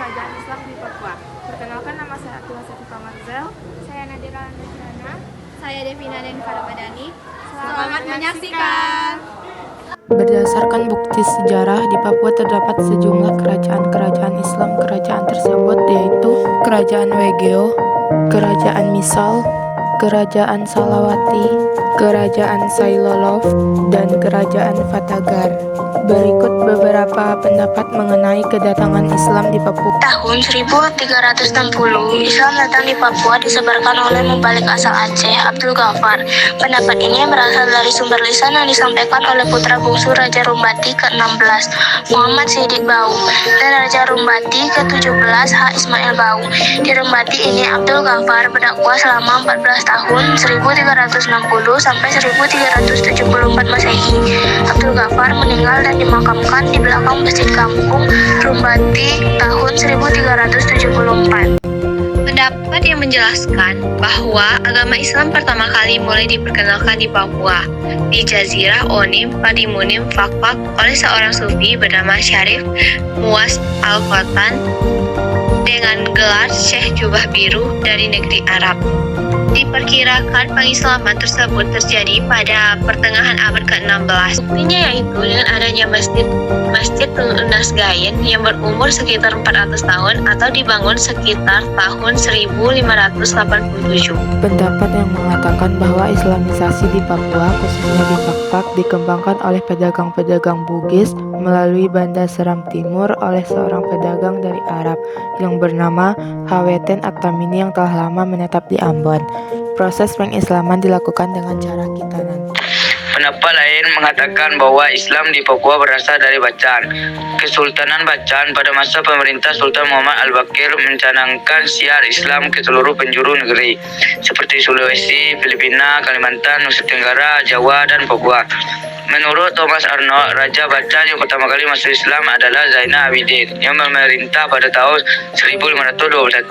kerajaan Islam di Papua. Perkenalkan, nama saya Atila Safifa Marzel. Saya Nadira Andasyana. Saya Devina Denvara Padani. Selamat menyaksikan. Berdasarkan bukti sejarah, di Papua terdapat sejumlah kerajaan-kerajaan Islam. Kerajaan tersebut yaitu Kerajaan Wegeo, Kerajaan Misol, Kerajaan Salawati, Kerajaan Sailolof, dan Kerajaan Fatagar. Berikut beberapa pendapat mengenai kedatangan Islam di Papua. Tahun 1360, Islam datang di Papua disebarkan oleh mubalik asal Aceh, Abdul Ghaffar. Pendapat ini berasal dari sumber lisan yang disampaikan oleh putra bungsu Raja Rumbati ke-16, Muhammad Siddiq Bau, dan Raja Rumbati ke-17, H. Ismail Bau. Di Rumbati ini, Abdul Ghaffar berdakwah selama 14 tahun, 1360 sampai 1374 Masehi. Abdul Ghaffar meninggal dan dimakamkan di belakang masjid kampung Rumbati tahun 1374. Pendapat yang menjelaskan bahwa agama Islam pertama kali mulai diperkenalkan di Papua, di Jazirah Onim, Padimunim, Fakfak oleh seorang sufi bernama Syarif Muwas Al-Fatan dengan gelar Syekh Jubah Biru dari negeri Arab. Diperkirakan pengislaman tersebut terjadi pada pertengahan abad ke-16. Buktinya yaitu dengan adanya Masjid Tunas Gayen yang berumur sekitar 400 tahun atau dibangun sekitar tahun 1587. Pendapat yang mengatakan bahwa Islamisasi di Papua, khususnya di Fakfak, dikembangkan oleh pedagang-pedagang Bugis melalui Banda Seram Timur oleh seorang pedagang dari Arab yang bernama Haweten At-Tamimi yang telah lama menetap di Ambon. Proses pengislaman dilakukan dengan cara khitanan. Pendapat lain mengatakan bahwa Islam di Papua berasal dari Bacan. Kesultanan Bacan pada masa pemerintah Sultan Muhammad Al-Bakir mencanangkan syiar Islam ke seluruh penjuru negeri, seperti Sulawesi, Filipina, Kalimantan, Nusa Tenggara, Jawa, dan Papua. Menurut Thomas Arnold, Raja Bacan yang pertama kali masuk Islam adalah Zainal Abidin yang memerintah pada tahun 1521.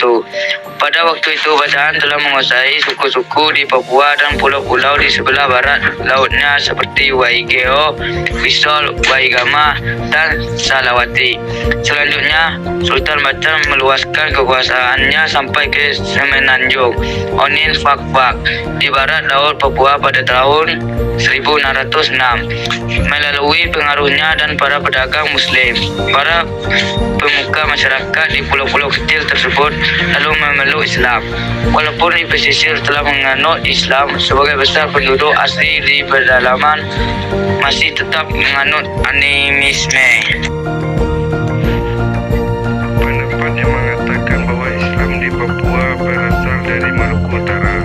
Pada waktu itu, Bacan telah menguasai suku-suku di Papua dan pulau-pulau di sebelah barat lautnya seperti Waigeo, Bisol, Waigama, dan Salawati. Selanjutnya, Sultan Bacan meluaskan kekuasaannya sampai ke Semenanjung, Onin, Fakfak, di barat laut Papua pada tahun 1606. Melalui pengaruhnya dan para pedagang Muslim, para pemuka masyarakat di pulau-pulau kecil tersebut lalu memeluk Islam. Walaupun di pesisir telah menganut Islam, sebagai besar penduduk asli di pedalaman masih tetap menganut animisme. Pendapat yang mengatakan bahwa Islam di Papua berasal dari Maluku Utara,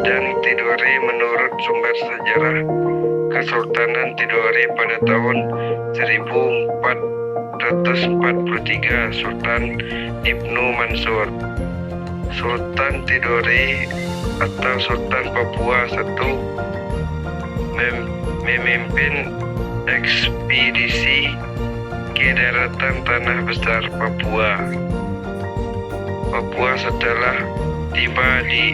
dan Tidore menurut sumber sejarah Kesultanan Tidore pada tahun 1443 Sultan Ibnu Mansur. Sultan Tidore atau Sultan Papua I memimpin ekspedisi ke daratan tanah besar Papua. Setelah tiba di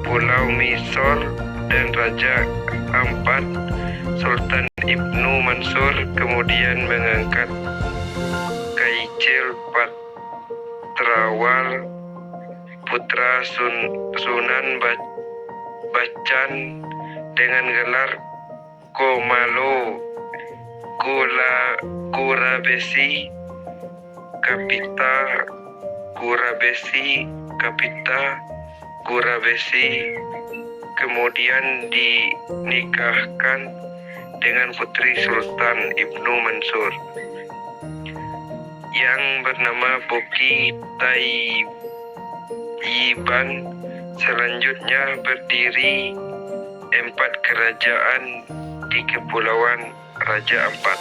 Pulau Misol dan Raja Ampat, Sultan Ibnu Mansur kemudian mengangkat Kaicil Patrawal, putra Sunan Bacan, dengan gelar Komalo Kurabesi Kapita Kurabesi, kemudian dinikahkan dengan putri Sultan Ibnu Mansur yang bernama Boki Taiban. Selanjutnya berdiri 4 kerajaan di Kepulauan Raja Ampat.